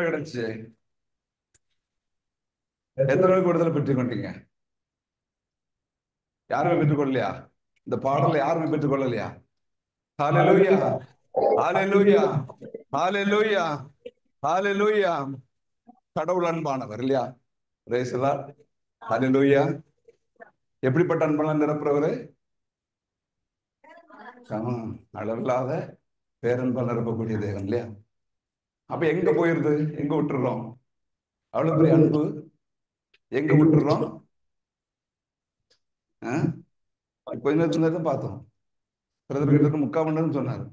கிடைச்சு எத்தனை பேருக்கு விடுதலை பெற்றுக் கொண்டீங்க? யாருமே பெற்றுக்கொள்ளலையா? இந்த பாடலை யாருமே பெற்றுக்கொள்ளலையா? ஹalleluya, ஹalleluya, ஹalleluya, ஹalleluya. கடவுள் அன்பானவர் இல்லையா? praise the Lord, ஹalleluya. எப்படிப்பட்ட அன்பெல்லாம் நிரப்புறவரு? அளவில்லாத பேரன்பால் நிரப்பக்கூடிய தேவன் இல்லையா? அப்ப எங்க போயிருது? எங்க விட்டுறோம்? அவ்வளவு பெரிய அன்பு எங்க விட்டுறோம்? கொஞ்ச நேரத்துல தான் பார்த்தோம். பிரதர் கிட்ட 3/4 மணி நேரம் சொன்னாரு.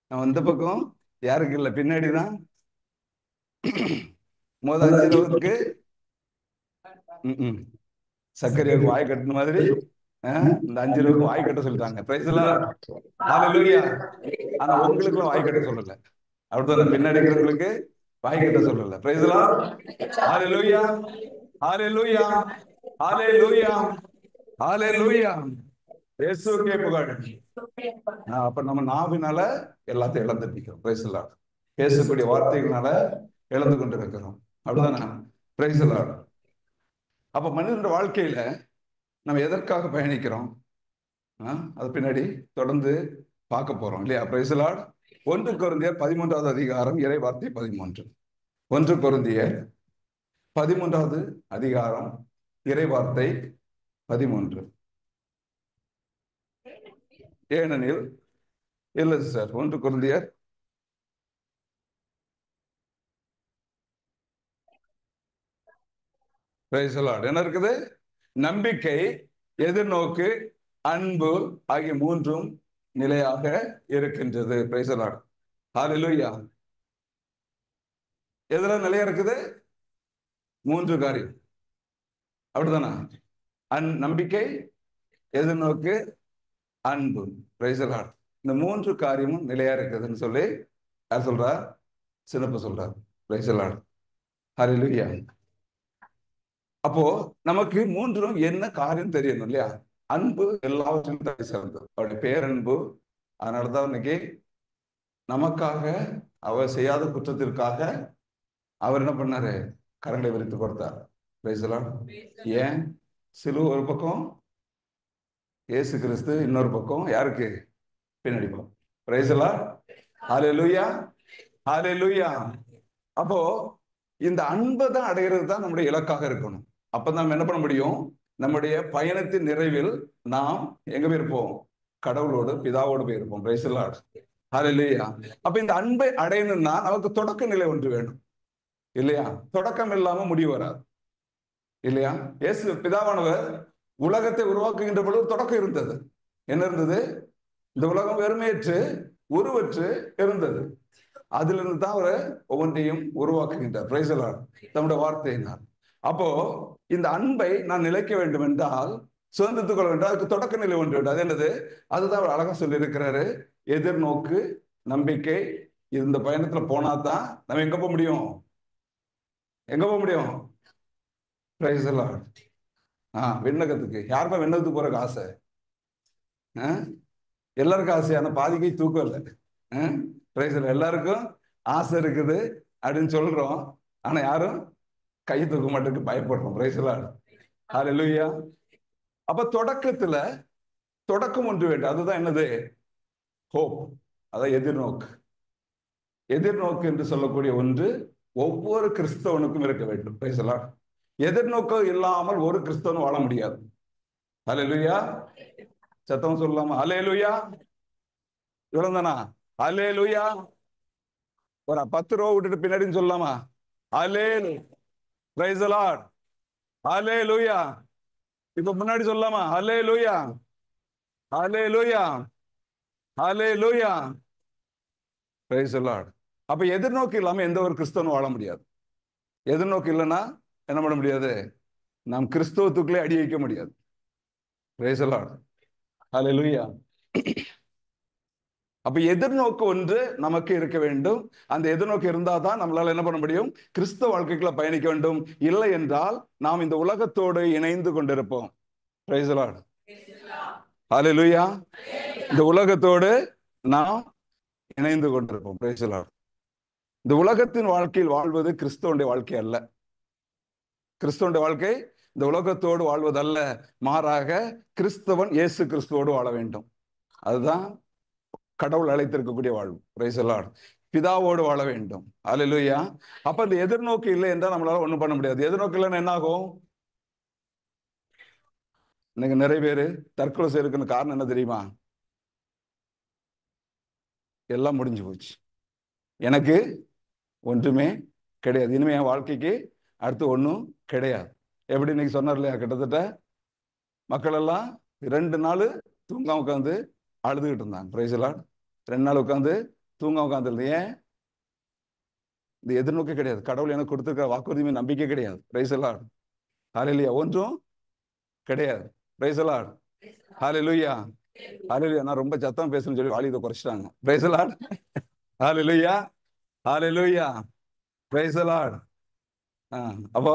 நான் வந்த பக்கம் யாருக்கு இல்லை, பின்னாடிதான். மொத 5 ரவுக்கு சக்கரையாவுக்கு வாய் கட்டின மாதிரி இந்த 5 ரவுக்கு வாய் கட்ட சொல்லிட்டாங்க. பிரைஸ் எல்லாம் ஹalleluya. ஆனா உங்களுக்குலாம் வாய் கட்ட சொல்லல. அப்படிதான் பின்னாடி இருக்கிறவங்களுக்கு வாய் கட்ட சொல்லல. பிரைஸ் எல்லாம் ஹalleluya, ஹalleluya, ஹalleluya, ஹalleluya. இயேசுவுக்கே புகழ். அப்ப நம்ம நாவினால எல்லாத்தையும் இழந்துட்டோம். பிரைஸ் எல்லாம் பேசக்கூடிய வார்த்தைகளால இழந்து கொண்டு இருக்கிறோம். அப்படிதானே? பிரைஸ் எல்லாம். அப்ப மனிதனுடைய வாழ்க்கையில நம்ம எதற்காக பயணிக்கிறோம்? அது பின்னாடி தொடர்ந்து பார்க்க போறோம் இல்லையா? Price the Lord. 1 கொரிந்தியர் 13வது அதிகாரம் இறை வார்த்தை 13. 1 கொரிந்தியர் 13வது அதிகாரம் இறை வார்த்தை 13. ஏனெனில் இல்லை சார், 1 கொரிந்தியர் பிரைஸ் the Lord. என்ன இருக்குது? நம்பிக்கை, எதிர்நோக்கு, அன்பு ஆகிய 3ம் நிலையாக இருக்கின்றது. Praise the Lord. ஹalleluya. எதுல நிலையா இருக்குது? 3 காரியம். அப்படிதானா? நம்பிக்கை, எதிர்நோக்கு, அன்பு. Praise the Lord. இந்த 3 காரியமும் நிலையா இருக்குதுன்னு சொல்லி யார் சொல்றா? சின்னப்ப சொல்றார். Praise the Lord. ஹalleluya. அப்போ நமக்கு 3ம் என்ன காரியம் தெரியணும் இல்லையா? அன்பு எல்லாவற்றிலும் தலை சிறந்தது. அவருடைய பேரன்பு. அதனாலதான் இன்னைக்கு நமக்காக அவர் செய்யாத குற்றத்திற்காக அவர் என்ன பண்ணாரு? கரங்களை விரித்து கொடுத்தார். Praise the Lord. ஏன்? சிலுவை ஒரு பக்கம், இயேசு கிறிஸ்து இன்னொரு பக்கம். யாருக்கு? பின்னாடி பக்கம். Praise the Lord. ஹalleluya, ஹalleluya. அப்போ இந்த அன்பை தான் அடைகிறது தான் நம்முடைய இலக்காக இருக்கணும். அப்பதான் நம்ம என்ன பண்ண முடியும்? நம்முடைய பயணத்தின் நிறைவில் நாம் எங்க போயிருப்போம்? கடவுளோடு, பிதாவோடு போயிருப்போம். Praise the Lord. ஹalleluya. அப்ப இந்த அன்பை அடையணும்னா நமக்கு தொடக்க நிலை ஒன்று வேணும் இல்லையா? தொடக்கம் இல்லாம முடிவு வராது இல்லையா? இயேசு பிதாவானவர் உலகத்தை உருவாக்குகின்ற பொழுது தொடக்கம் இருந்தது. என்ன இருந்தது? இந்த உலகம் வெறுமையற்று உருவற்று இருந்தது. அதுல இருந்து தான் அவர் ஒவ்வொன்றையும் உருவாக்குகின்றார். Price the Lord. நம்முடைய வார்த்தையினால். அப்போ இந்த அன்பை நான் நிலைக்க வேண்டும் என்றால், சுதந்திரத்துக் கொள்ள வேண்டும், அதுக்கு தொடக்க நிலை ஒன்று வேண்டும். அது என்னது? அதுதான் அவர் அழகா சொல்லி இருக்கிறாரு. எதிர்நோக்கு, நம்பிக்கை. இந்த பயணத்துல போனாதான் நம்ம எங்க போக முடியும்? எங்க போக முடியும்? Praise the Lord. விண்ணகத்துக்கு. யாருக்கும் விண்ணகத்துக்கு போறதுக்கு ஆசை? எல்லாருக்கும் ஆசையான பாதிக்கை தூக்கம் இல்லை. Praise the Lord. எல்லாருக்கும் ஆசை இருக்குது அப்படின்னு சொல்றோம். ஆனா யாரும் கை தூக்க மாட்டேன்னு பயப்படுறோம். Praise the Lord. ஹalleluya. அப்ப தொடக்கத்துல தொடக்கம் ஒன்று வேண்டும். அதுதான் என்னது? ஹோப். அதான் எதிர்நோக்கு. எதிர்நோக்கு என்று சொல்லக்கூடிய ஒன்று ஒவ்வொரு கிறிஸ்தவனுக்கும் இருக்க வேண்டும். Price the Lord. எதிர்நோக்கு இல்லாமல் ஒரு கிறிஸ்தவனும் வாழ முடியாது. ஹalleluya. சத்தம் சொல்லலாமா? ஹalleluya. இவ்வளவு தானா? ஹalleluya. ஒரு 10 ரூபா விட்டுட்டு பின்னாடி சொல்லலாமா? Hallelujah. Praise the Lord. Hallelujah. இப்ப முன்னாடி சொல்லலாமா? Hallelujah, hallelujah, hallelujah. Praise the Lord. அப்ப எதிர்நோக்கு இல்லாம எந்த ஒரு கிறிஸ்தவனும் வாழ முடியாது. எதிர்நோக்கு இல்லைன்னா என்ன பண்ண முடியாது? நாம் கிறிஸ்தவத்துக்குள்ளே அடி வைக்க முடியாது. Praise the Lord. ஹalleluya. அப்ப எதிர்நோக்கு ஒன்று நமக்கு இருக்க வேண்டும். அந்த எதிர்நோக்கு இருந்தால் தான் நம்மளால என்ன பண்ண முடியும்? கிறிஸ்தவ வாழ்க்கைக்குள்ள பயணிக்க வேண்டும். இல்லை என்றால் நாம் இந்த உலகத்தோடு இணைந்து கொண்டிருப்போம். Praise the Lord. ஹalleluya. இந்த உலகத்தோடு நாம் இணைந்து கொண்டிருப்போம். Praise the Lord. இந்த உலகத்தின் வாழ்க்கையில் வாழ்வது கிறிஸ்தவனுடைய வாழ்க்கை அல்ல. கிறிஸ்தவனுடைய வாழ்க்கை இந்த உலகத்தோடு வாழ்வதல்ல, மாறாக கிறிஸ்தவன் இயேசு கிறிஸ்துவோடு வாழ வேண்டும். அதுதான் கடவுள் அழைத்திருக்கக்கூடிய வாழ்வு. Price the Lord. பிதாவோடு வாழ வேண்டும். அல்லேலூயா. அப்ப இந்த எதிர்நோக்கு இல்லை என்றால் நம்மளால ஒண்ணும் பண்ண முடியாது. எதிர்நோக்கு இல்லைன்னா என்ன ஆகும்? இன்னைக்கு நிறைய பேர் தற்கொலை செய்யறதுக்கு காரணம் என்ன தெரியுமா? எல்லாம் முடிஞ்சு போச்சு, எனக்கு ஒன்றுமே கிடையாது, இனிமே என் வாழ்க்கைக்கு அடுத்து ஒன்றும் கிடையாது. எப்படி இன்னைக்கு சொன்னார் இல்லையா, கிட்டத்தட்ட மக்கள் எல்லாம் 2 நாள் தூங்காம உட்காந்து அழுதுகிட்டு இருந்தாங்க. Price the Lord. 2 நாள் உட்காந்து தூங்காம உட்காந்து. ஏன்? இந்த எதிர்நோக்கே கிடையாது. கடவுள் எனக்கு கொடுத்துருக்க வாக்குறுதியுமே நம்பிக்கை கிடையாது. Praise the Lord. ஹல்லேலூயா. ஒன்றும் கிடையாது. Praise the Lord. Hallelujah. Hallelujah. நான் ரொம்ப சத்தம் பேசணும்னு சொல்லி வாலியத்தை குறைச்சிட்டாங்க. Praise the Lord. Hallelujah. Hallelujah. Praise the Lord. அப்போ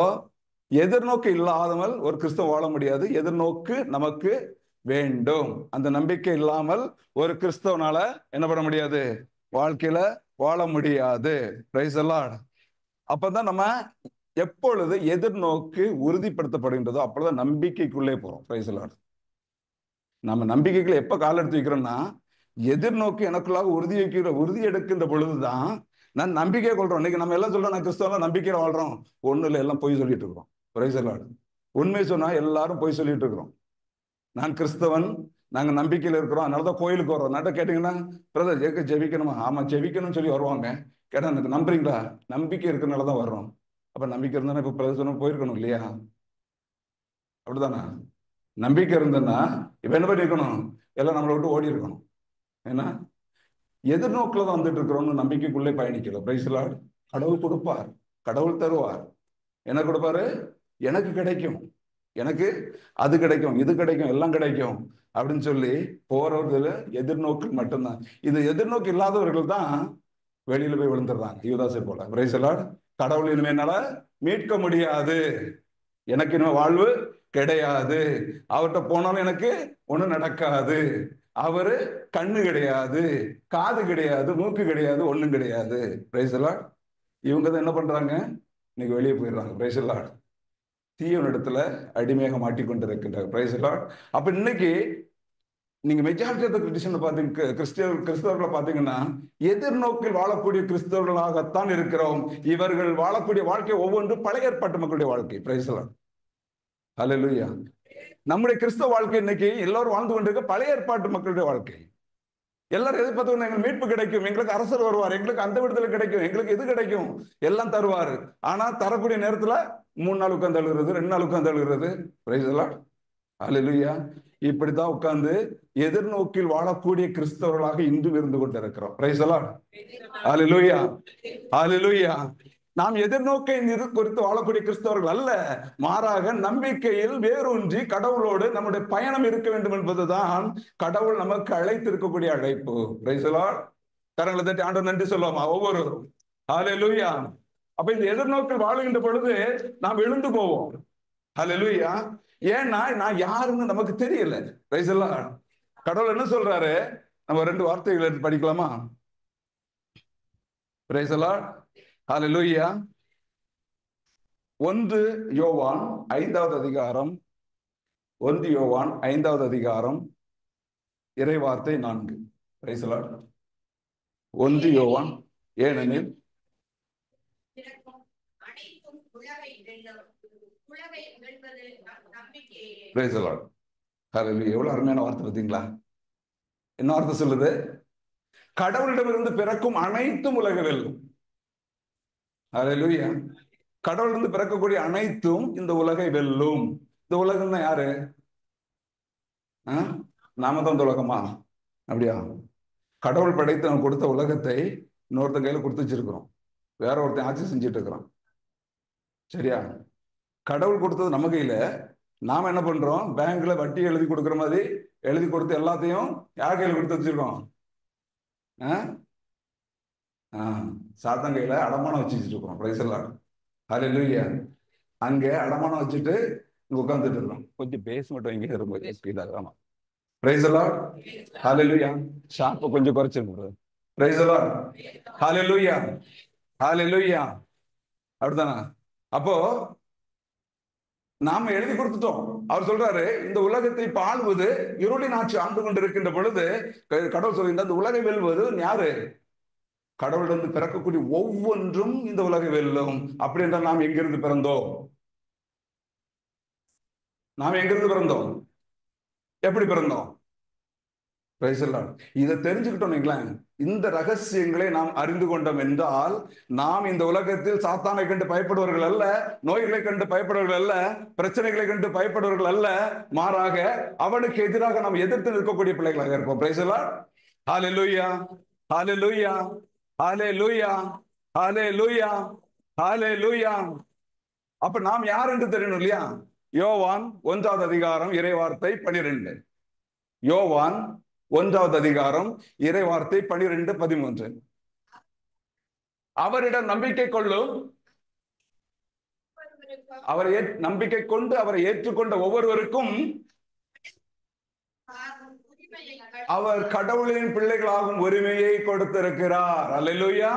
எதிர்நோக்கு இல்லாமல் ஒரு கிறிஸ்தவ வாழ முடியாது. எதிர்நோக்கு நமக்கு வேண்டும். அந்த நம்பிக்கை இல்லாமல் ஒரு கிறிஸ்தவனால என்ன பண்ண முடியாது? வாழ்க்கையில வாழ முடியாது. Price the Lord. அப்பதான் நம்ம எப்பொழுது எதிர்நோக்கு உறுதிப்படுத்தப்படுகின்றதோ அப்பொழுது நம்பிக்கைக்குள்ளே போறோம். Price the Lord. நம்ம நம்பிக்கைக்குள்ள எப்ப கால் எடுத்து வைக்கிறோம்னா, எதிர்நோக்கு எனக்குள்ளாக உறுதி எடுக்கின்ற பொழுதுதான் நான் நம்பிக்கை கொள்றோம். இன்னைக்கு நம்ம எல்லாம் சொல்றோம் நான் கிறிஸ்தவம் நம்பிக்கையில வாழ்றோம். ஒண்ணு இல்லை, எல்லாம் பொய் சொல்லிட்டு இருக்கிறோம். Price the Lord. உண்மை சொன்னா எல்லாரும் பொய் சொல்லிட்டு இருக்கிறோம். நான் கிறிஸ்தவன், நாங்க நம்பிக்கையில இருக்கிறோம், அதனாலதான் கோயிலுக்கு வரோம். நட்ட கேட்டீங்கன்னா, பிரதர் ஜெயிக்க ஜெபிக்கணுமா? ஆமா ஜெபிக்கணும்னு சொல்லி வருவாங்க. கேட்டா எனக்கு நம்புறீங்களா? நம்பிக்கை இருக்கிறனாலதான் வர்றோம். அப்ப நம்பிக்கை இருந்தானே இப்ப பிரதர் சொன்ன போயிருக்கணும் இல்லையா? அப்படிதானே? நம்பிக்கை இருந்ததுன்னா இப்ப என்ன பண்ணிருக்கணும்? எல்லாம் நம்மளை விட்டு ஓடி இருக்கணும். ஏன்னா எதிர்நோக்கில தான் வந்துட்டு இருக்கிறோம்னு நம்பிக்கைக்குள்ளே பயணிக்கல. Price the Lord. கடவுள் கொடுப்பார், கடவுள் தருவார். என்ன கொடுப்பாரு? எனக்கு கிடைக்கும், எனக்கு அது கிடைக்கும், இது கிடைக்கும், எல்லாம் கிடைக்கும் அப்படின்னு சொல்லி போறவர்கள் எதிர்நோக்கு மட்டும்தான். இது எதிர்நோக்கு இல்லாதவர்கள் தான் வெளியில போய் விழுந்துடுறாங்க, யூதாசை போல. Price the Lord. கடவுள் இனிமே என்னால மீட்க முடியாது, எனக்கு இனிமே வாழ்வு கிடையாது, அவர்கிட்ட போனாலும் எனக்கு ஒண்ணும் நடக்காது, அவரு கண்ணு கிடையாது, காது கிடையாது, மூக்கு கிடையாது, ஒண்ணும் கிடையாது. Praise the Lord. இவங்க தான் என்ன பண்றாங்க? இன்னைக்கு வெளியே போயிடுறாங்க. Price the Lord. தீயவனிடத்துல அடிமையாக மாட்டிக்கொண்டிருக்கின்றார். Price the Lord. அப்ப இன்னைக்கு நீங்க மெஜாரிட்டி ஆஃப் தி கிறிஸ்டியன் பாத்தீங்க, கிறிஸ்தவர்களை பாத்தீங்கன்னா எதிர்நோக்கில் வாழக்கூடிய கிறிஸ்தவர்களாகத்தான் இருக்கிறோம். இவர்கள் வாழக்கூடிய வாழ்க்கை ஒவ்வொன்றும் பழைய ஏற்பாட்டு மக்களுடைய வாழ்க்கை. Praise the Lord. ஹல்லேலூயா. நம்முடைய கிறிஸ்தவ வாழ்க்கை இன்னைக்கு எல்லாரும் வாழ்ந்து கொண்டிருக்க பழைய ஏற்பாட்டு மக்களுடைய வாழ்க்கை. எல்லாரும் எதை பார்த்தோம்னா எங்களுக்கு மீட்பு கிடைக்கும், எங்களுக்கு அரசர் வருவார், எங்களுக்கு அந்த விடுதலை கிடைக்கும், எங்களுக்கு இது கிடைக்கும், எல்லாம் தருவாரு. ஆனா தரக்கூடிய நேரத்துல 3 நாள் உட்கார்ந்து அழுகிறது, 2 நாள் உட்கார்ந்து அழுகிறது. Praise the Lord. ஹல்லேலூயா. இப்படித்தான் உட்கார்ந்து எதிர்நோக்கில் வாழக்கூடிய கிறிஸ்தவர்களாக இன்றும் இருந்து கொண்டிருக்கிறோம். Praise the Lord. Hallelujah. Hallelujah. நாம் எதிர்நோக்கை குறித்து வாழக்கூடிய கிறிஸ்தவர்கள் அல்ல, மாறாக நம்பிக்கையில் வேரூன்றி கடவுளோடு நம்முடைய பயணம் இருக்க வேண்டும் என்பதுதான் கடவுள் நமக்கு அழைத்திருக்கக்கூடிய அழைப்பு. Price the Lord. கரங்களை தட்டி ஆண்டவர் நன்றி சொல்லுவோமா ஒவ்வொருவரும்? ஹல்லேலூயா. அப்ப இந்த எதிர்நோக்கில் வாழுகின்ற பொழுது நாம் எழுந்து போவோம். ஹல்லேலூயா. ஏன்னா நான் யாருன்னு நமக்கு தெரியல. Price the Lord. கடவுள் என்ன சொல்றாரு? நம்ம 2 வார்த்தைகளை எடுத்து படிக்கலாமா? Price the Lord. ஹல்லேலூயா. 1 யோவான் 5வது அதிகாரம், 1 யோவான் 5வது அதிகாரம் இறைவார்த்தை 4. Price the Lord. 1 யோவான். ஏனெனில் பிரைஸ் தி லார்ட். ஹல்லேலூயா. எவ்வளவு அருமையான வார்த்தை பார்த்தீங்களா? என்ன வார்த்தை சொல்லுது? கடவுளிடமிருந்து பிறக்கும் அனைத்தும் உலக வெல்லும். ஹல்லேலூயா. கடவுளிருந்து பிறக்கக்கூடிய அனைத்தும் இந்த உலகை வெல்லும். இந்த உலகம் தான் யாரு? நாம தான் இந்த உலகமா? அப்படியா? கடவுள் படைத்து நம்ம கொடுத்த உலகத்தை இன்னொருத்தன் கையில கொடுத்து வச்சிருக்கிறோம், வேற ஒருத்தன் ஆட்சி செஞ்சுட்டு இருக்கிறோம். சரியா? கடவுள் கொடுத்தது நம்ம கையில, நாம என்ன பண்றோம்? பேங்க்ல வட்டி எழுதி கொடுக்குற மாதிரி எழுதி கொடுத்து எல்லாத்தையும் யார் கையில கொடுத்து வச்சிருக்கோம்? சாத்தான் கையில அடமானம் வச்சுட்டு இருக்கோம். Praise the Lord. ஹல்லேலூயா. அங்க அடமானம் வச்சுட்டு இங்க உட்கார்ந்துட்டு இருக்கோம். கொஞ்சம் பேச மட்டும் இங்கே ரொம்ப ஸ்பீடாக. ஆமா. Praise the Lord. ஹல்லேலூயா. ஷாப்பை கொஞ்சம் குறைச்சிருங்க. Price the Lord. ஹல்லேலூயா. ஹalleluya. அப்படித்தானா? அப்போ நாம எழுதி கொடுத்துட்டோம். அவர் சொல்றாரு, இந்த உலகத்தை ஆள்வது இருளின் ஆட்சி ஆண்டு கொண்டிருக்கின்ற பொழுது கடவுள் சொல்கின்ற இந்த உலகை வெல்வது யாரு? கடவுளிடம் பிறக்கக்கூடிய ஒவ்வொன்றும் இந்த உலகை வெல்லும். அப்படி என்றால் நாம் எங்கிருந்து பிறந்தோம்? நாம் எங்கிருந்து பிறந்தோம்? எப்படி பிறந்தோம்? இதை தெரிஞ்சுக்கிட்டோம். இந்த ரகசியங்களை நாம் அறிந்து கொண்டோம் என்றால் நாம் இந்த உலகத்தில் சாத்தானை கண்டு பயப்படுவர்கள் அல்ல, நோய்களை கண்டு பயப்படுவர்கள் அல்ல, பிரச்சனைகளை கண்டு பயப்படுவர்கள் அல்ல, மாறாக அவனுக்கு எதிராக நாம் எதிர்த்து நிற்கக்கூடிய பிள்ளைகளாக இருப்போம். Praise the Lord. Hallelujah, hallelujah, hallelujah, hallelujah, hallelujah. அப்ப நாம் யார் என்று தெரியணும் இல்லையா? யோவான் 1வது அதிகாரம் இறைவார்த்தை 12. யோவான் 1வது அதிகாரம் இறைவார்த்தை 12, 13. அவரிடம் நம்பிக்கை கொள்ளும், அவரை நம்பிக்கை கொண்டு அவரை ஏற்றுக்கொண்ட ஒவ்வொருவருக்கும் அவர் கடவுளின் பிள்ளைகளாகும் உரிமையை கொடுத்திருக்கிறார். அல்லேலூயா.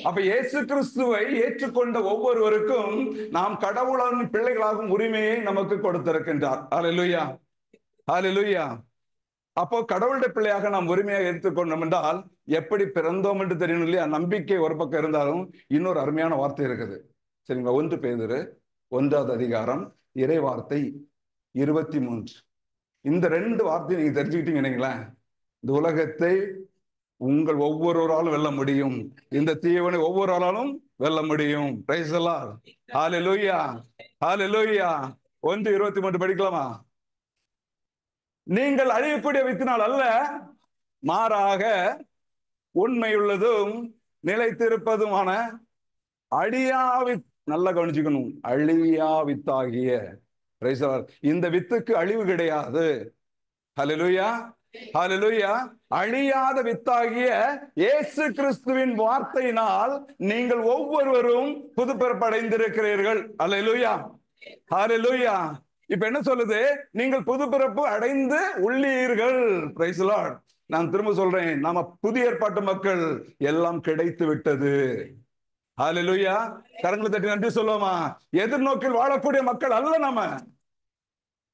அப்ப இயேசு கிறிஸ்துவை ஏற்றுக்கொண்ட ஒவ்வொருவருக்கும் நாம் கடவுளின் பிள்ளைகளாகும் உரிமையை நமக்கு கொடுத்திருக்கின்றார். அல்லேலூயா, அல்லேலூயா. அப்போ கடவுளுடைய பிள்ளையாக நாம் உரிமையாக எடுத்துக்கொண்டோம் என்றால் எப்படி பிறந்தோம் என்று தெரியணும் இல்லையா? நம்பிக்கை ஒரு பக்கம் இருந்தாலும் இன்னொரு அருமையான வார்த்தை இருக்குது. சரிங்களா? 1 பேதுரு 1வது அதிகாரம் இறை வார்த்தை 23. இந்த 2 வார்த்தையை நீங்க தெரிஞ்சுக்கிட்டீங்கன்னா இந்த உலகத்தை உங்கள் ஒவ்வொருவராலும் வெல்ல முடியும். இந்த தீவனை ஒவ்வொருவராலும் வெல்ல முடியும். Price the Lord. ஹalleluya, ஹalleluya. 1:23 படிக்கலாமா? நீங்கள் அழியக்கூடிய வித்தினால் அல்ல, மாறாக உண்மையுள்ளதும் நிலைத்திருப்பதுமான அழியாவி, நல்லா கவனிச்சுக்கணும், அழியாவித்தாகிய இந்த வித்துக்கு அழிவு கிடையாது. ஹalleluya, ஹalleluya. அழியாத வித்தாகிய இயேசு கிறிஸ்துவின் வார்த்தையினால் நீங்கள் ஒவ்வொருவரும் புதுப்பிறப்படைந்திருக்கிறீர்கள். ஹalleluya, ஹalleluya. இப்ப என்ன சொல்லுது? நீங்கள் புதுப்பிறப்பு அடைந்து உள்ளீர்கள். Price the Lord. நான் திரும்ப சொல்றேன், நாம புதிய ஏற்பாட்டு மக்கள், எல்லாம் கிடைத்து விட்டது. ஹalleluya. கரங்களை தட்டி நன்றி சொல்லுவோமா? எதிர்நோக்கில் வாழக்கூடிய மக்கள் அல்ல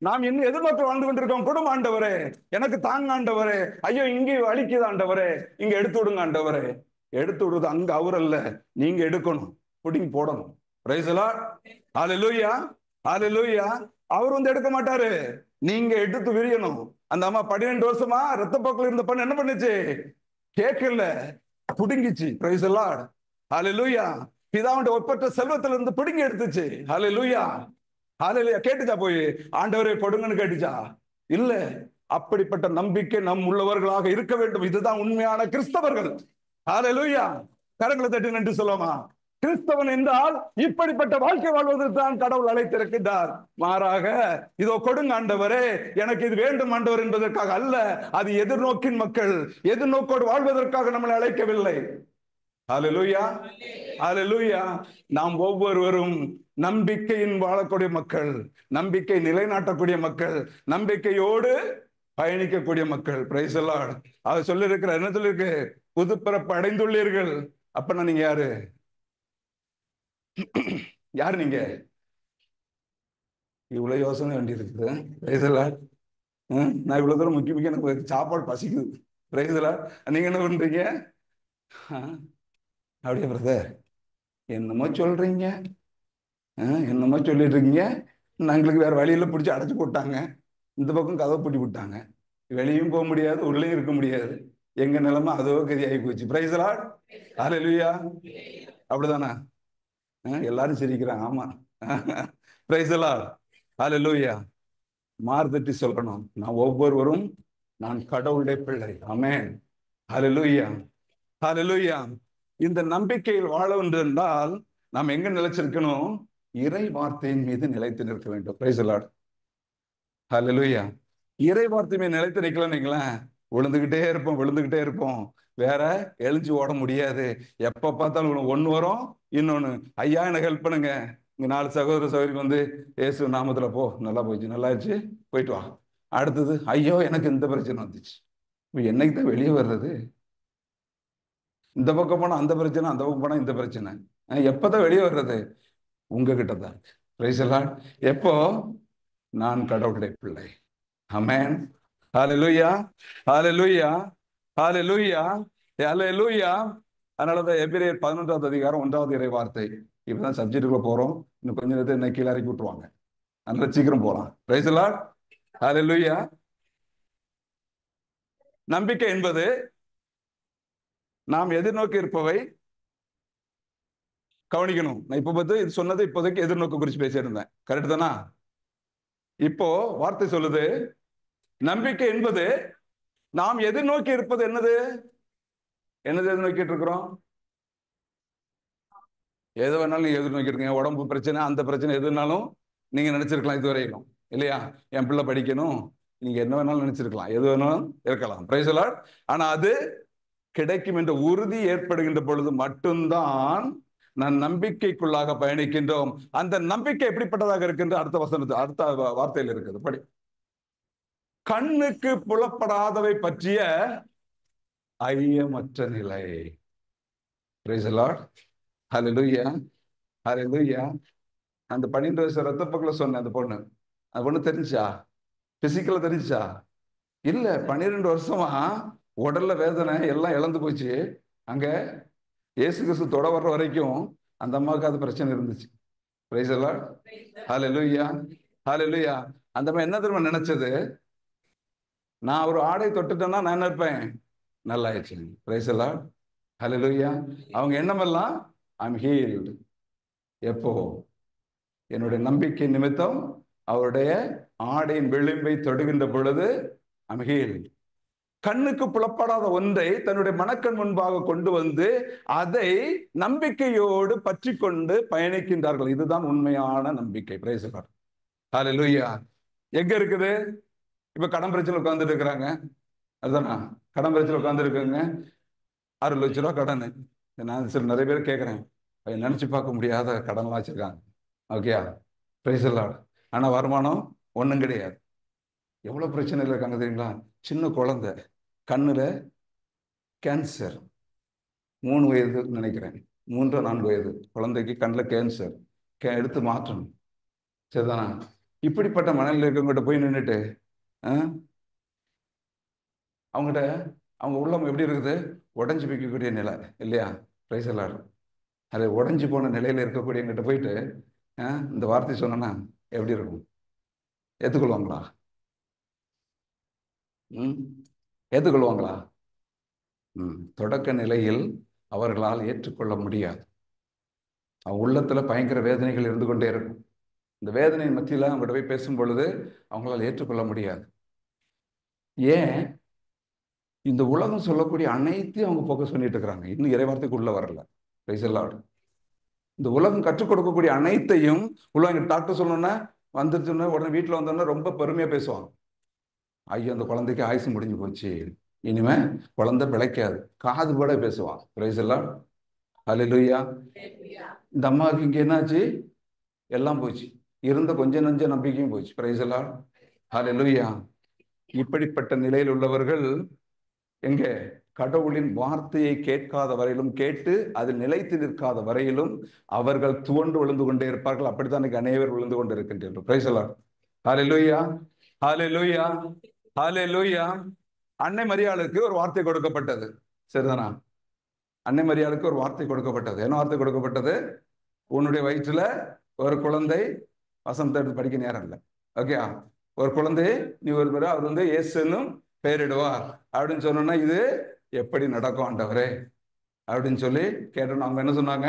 நாம் இன்னும் எதிர்நோக்கி வாழ்ந்து கொண்டிருக்கோம். குடும்ப ஆண்டவரே, எனக்கு தாங்க ஆண்டவரே, ஐயோ இங்கே அழிக்குது ஆண்டவரே, இங்க எடுத்து விடுங்க ஆண்டவரே. எடுத்து விடுறது அங்க அவர் அல்ல, நீங்க எடுக்கணும், புடிங்கி போடணும். Price the Lord. ஹalleluya, ஹalleluya. அவர் எடுக்க மாட்டாரு, நீங்க எடுத்து விரியணும். அந்த அம்மா 12 வருஷமா ரத்தப்போக்கில் இருந்த பண்ண என்ன பண்ணுச்சு? கேட்கல, புடுங்கிச்சு. Price the Lord. ஹalleluya. பிதாவுடைய ஒப்பற்ற செல்வத்துல இருந்து பிடுங்கி எடுத்துச்சு. ஹalleluya, ஹalleluya. கேட்டுச்சா? போய் ஆண்டவரே கொடுங்கன்னு கேட்டுச்சா? இல்ல. அப்படிப்பட்ட நம்பிக்கை நம் உள்ளவர்களாக இருக்க வேண்டும். இதுதான் உண்மையான கிறிஸ்தவர்கள். ஹalleluya. கரங்களை தட்டி நன்றி சொல்லுமா? கிறிஸ்தவன் என்றால் இப்படிப்பட்ட வாழ்க்கை வாழ்வதற்கு தான் கடவுள் அழைத்திருக்கின்றார். மாறாக இதோ கொடுங்க ஆண்டவரே, எனக்கு இது வேண்டும் ஆண்டவர் என்பதற்காக அல்ல. அது எதிர்நோக்கின் மக்கள், எதிர்நோக்கோடு வாழ்வதற்காக நம்மளை அழைக்கவில்லை. ஹalleluya, ஹalleluya. நாம் ஒவ்வொருவரும் நம்பிக்கையின் வாழக்கூடிய மக்கள், நம்பிக்கை நிலைநாட்டக்கூடிய மக்கள், நம்பிக்கையோடு பயணிக்கக்கூடிய மக்கள். Price the Lord. அது சொல்லிருக்கிற, என்ன சொல்லிருக்கு? புதுப்பிறப்பு அடைந்துள்ளீர்கள். அப்ப நீங்க யாரு? யாரு நீங்க? இவ்வளவு யோசனை வேண்டி இருக்குது. Price the Lord. நான் இவ்வளவு தூரம் முக்கிய எனக்கு சாப்பாடு பசிக்குது. Price the Lord. நீங்க என்ன பண்றீங்க? அப்படியே பிரதர் என்னமோ சொல்றீங்க, என்னமோ சொல்லிட்டு இருக்கீங்க. எங்களுக்கு வேற வழியில பிடிச்சி அடைச்சு போட்டாங்க. இந்த பக்கம் கதவை பூட்டி விட்டாங்க. வெளியும் போக முடியாது, உள்ளேயும் இருக்க முடியாது. எங்க நிலைமை அதோ கதி ஆகி போச்சு. Praise the Lord. ஹalleluya. அப்படிதானா? எல்லாரும் சிரிக்கிறாங்க. ஆமா. Praise the Lord. ஹalleluya. மார்தட்டி சொல்லணும், நான் ஒவ்வொருவரும் நான் கடவுளுடைய பிள்ளை. ஆமென். ஹalleluya, ஹalleluya. இந்த நம்பிக்கையில் வாழ வேண்டும் என்றால் நாம் எங்க நிலைச்சிருக்கணும்? இறை வார்த்தையின் மீது நிலைத்து நிற்க வேண்டும். Praise the Lord. ஹalleluya. இறை வார்த்தை மீது நிலைத்து நிற்கலன்னு விழுந்துகிட்டே விழுந்துகிட்டே இருப்போம். வேற எழுஞ்சி ஓட முடியாது. எப்ப பார்த்தாலும் ஒண்ணு வரும், இன்னொன்னு. ஐயா எனக்கு ஹெல்ப் பண்ணுங்க. இங்க 4 சகோதர சகோதரி இயேசு நாமத்துல போ, நல்லா போச்சு, நல்லாச்சு, போயிட்டு வா. அடுத்தது, ஐயோ எனக்கு இந்த பிரச்சனை வந்துச்சு. என்னைக்கு தான் வெளியே வர்றது? இந்த பக்கம் போனா அந்த பிரச்சனை, அந்த பக்கம் போனா இந்த பிரச்சனை. எப்பதான் வெளியே வர்றது? உங்ககிட்ட தான் இருக்கு. Price the Lord. எப்போ நான் கடவுளுடைய பிள்ளை. ஆமென். ஹalleluya, ஹalleluya, ஹalleluya, ஹalleluya. அதனாலதான் எபிரேயர் 11வது அதிகாரம் 1வது இறை வார்த்தை. இப்பதான் சப்ஜெக்டுக்குள்ள போறோம். இன்னும் கொஞ்ச நேரத்தை என்ன கீழே இறக்கி விட்டுருவாங்க. அதனால சீக்கிரம் போலாம். Praise the Lord. ஹalleluya. நம்பிக்கை என்பது நாம் எதிர்நோக்கி இருப்பவை. கவனிக்கணும். நான் இப்ப பார்த்து இது சொன்னது இப்போதைக்கு எதிர்நோக்கு குறிச்சு பேசியிருந்தேன். கரெக்ட் தானா? இப்போ வார்த்தை சொல்லுது, நம்பிக்கை என்பது நாம் எதிர்நோக்கி இருப்பது என்னது? என்னது எதிர்நோக்கிட்டு இருக்கிறோம்? எது வேணாலும் நீங்க எதிர்நோக்கி இருக்கீங்க. உடம்பு பிரச்சனை, அந்த பிரச்சனை எதுனாலும் நீங்க நினைச்சிருக்கலாம் இதுவரையிலும், இல்லையா? என் பிள்ளை படிக்கணும், நீங்க என்ன வேணாலும் நினைச்சிருக்கலாம், எது வேணாலும் இருக்கலாம். Price the Lord. ஆனா அது கிடைக்கும் என்ற உறுதி ஏற்படுகின்ற பொழுது மட்டும்தான் நான் நம்பிக்கைக்குள்ளாக பயணிக்கின்றோம். அந்த நம்பிக்கை எப்படிப்பட்டதாக இருக்கின்ற அடுத்த வசனத்து அடுத்த வார்த்தையில் இருக்குது. படி. கண்ணுக்கு புலப்படாதவை பற்றிய ஐயமற்ற நிலை. Praise the Lord. Hallelujah, hallelujah. அந்த 12 வயசு ரத்தப்பக்குல சொன்னேன். அந்த பொண்ணு தெரிஞ்சா? பிசிக்கலா தெரிஞ்சா? இல்ல. 12 வருஷமா உடல்ல வேதனை எல்லாம் இழந்து போச்சு. அங்க இயேசு கிறிஸ்து தொட வர்ற வரைக்கும் அந்த அம்மாவுக்கு அது பிரச்சனை இருந்துச்சு. Praise the Lord. Hallelujah, hallelujah. அந்த அம்மா என்ன தெரியுமா நினைச்சது? நான் ஒரு ஆடை தொட்டுட்டேன்னா நான் என்ன இருப்பேன்? நல்லா ஆயிடுச்சு. Praise the Lord. ஹalleluya. அவங்க எண்ணமெல்லாம் ஐம் ஹீல்டு. எப்போ? என்னுடைய நம்பிக்கை நிமித்தம் அவருடைய ஆடையின் விளிம்பை தொடுகின்ற பொழுது ஐம் ஹீல்டு. கண்ணுக்கு புலப்படாத ஒன்றை தன்னுடைய மனக்கண் முன்பாக கொண்டு வந்து அதை நம்பிக்கையோடு பற்றி கொண்டு பயணிக்கின்றார்கள். இதுதான் உண்மையான நம்பிக்கை. Praise the Lord. ஹalleluya. எங்க இருக்குது? இப்ப கடன் பிரச்சனை உட்கார்ந்துட்டு இருக்கிறாங்க. அதுதானா? கடன் பிரச்சனை உட்கார்ந்து இருக்குங்க. 6 லட்சம் ரூபாய் கடன். நான் சில நிறைய பேர் கேட்கிறேன், நினைச்சு பார்க்க முடியாத கடன்லாம் வச்சிருக்காங்க. ஓகேயா? Price the Lord. ஆனா வருமானம் ஒண்ணும் கிடையாது. எவ்வளவு பிரச்சனைகள் இருக்காங்க தெரியுங்களா? சின்ன குழந்தை கண்ணுல கேன்சர். 3 வயது நினைக்கிறேன், 3 4 வயது குழந்தைக்கு கண்ணில் கேன்சர். எடுத்து மாற்றணும். சரிதானா? இப்படிப்பட்ட மனநிலை இருக்கவங்ககிட்ட போய் நின்றுட்டு அவங்ககிட்ட அவங்க உள்ளம் எப்படி இருக்குது? உடஞ்சி வைக்கக்கூடிய நிலை, இல்லையா? Price the Lord. அது உடஞ்சி போன நிலையில இருக்கக்கூடியவங்கிட்ட போயிட்டு இந்த வார்த்தை சொன்னா எப்படி இருக்கும்? ஏற்றுக்கொள்வாங்களா? ஏற்றுக்கொள்வாங்களா? தொடக்க நிலையில் அவர்களால் ஏற்றுக்கொள்ள முடியாது. அவங்க உள்ளத்துல பயங்கர வேதனைகள் இருந்து கொண்டே இருக்கும். இந்த வேதனை மத்தியில அவங்ககிட்ட போய் பேசும் பொழுது அவங்களால் ஏற்றுக்கொள்ள முடியாது. ஏன்? இந்த உலகம் சொல்லக்கூடிய அனைத்தையும் அவங்க போக்கஸ் பண்ணிட்டு இருக்கிறாங்க. இன்னும் இறைவார்த்தைக்கு உள்ள வரல. Price the Lord. இந்த உலகம் கற்றுக் கொடுக்கக்கூடிய அனைத்தையும் உலகம் டாக்டர் சொல்லணும்னா வந்துருச்சுன்னா உடனே வீட்டில் வந்தோன்னா ரொம்ப பெருமையா பேசுவாங்க. ஐயோ அந்த குழந்தைக்கு ஆயுசு முடிஞ்சு போச்சு, இனிமே குழந்தை பிழைக்காது, காது கூட பேசுவான். Praise the Lord. ஹல்லேலூயா. இந்த அம்மாவுக்கு இங்க என்னாச்சு? எல்லாம் போச்சு. இருந்த கொஞ்ச நஞ்ச நம்பிக்கையும் போச்சு. Praise the Lord. ஹல்லேலூயா. இப்படிப்பட்ட நிலையில் உள்ளவர்கள் எங்க? கடவுளின் வார்த்தையை கேட்காத வரையிலும், கேட்டு அதில் நிலைத்து நிற்காத வரையிலும் அவர்கள் துவண்டு விழுந்து கொண்டே இருப்பார்கள். அப்படித்தான் அநேகர் விழுந்து கொண்டு இருக்கின்றனர். Praise the Lord. Hallelujah, hallelujah, hallelujah. அன்னை மரியாளுக்கு ஒரு வார்த்தை கொடுக்கப்பட்டது. சரிதானா? அன்னை மரியாளுக்கு ஒரு வார்த்தை கொடுக்கப்பட்டது. என்ன வார்த்தை கொடுக்கப்பட்டது? உன்னுடைய வயிற்றுல ஒரு குழந்தை, வசனத்தை எடுத்து படிக்க நேரம் இல்லை. ஓகே, ஒரு குழந்தையை நீ ஒரு பேர் அவர் வந்து இயேசுன்னு பெயரிடுவார் அப்படின்னு சொன்னோன்னா இது எப்படி நடக்கும் ஆண்டவரே அப்படின்னு சொல்லி கேட்டோம். அவங்க என்ன சொன்னாங்க?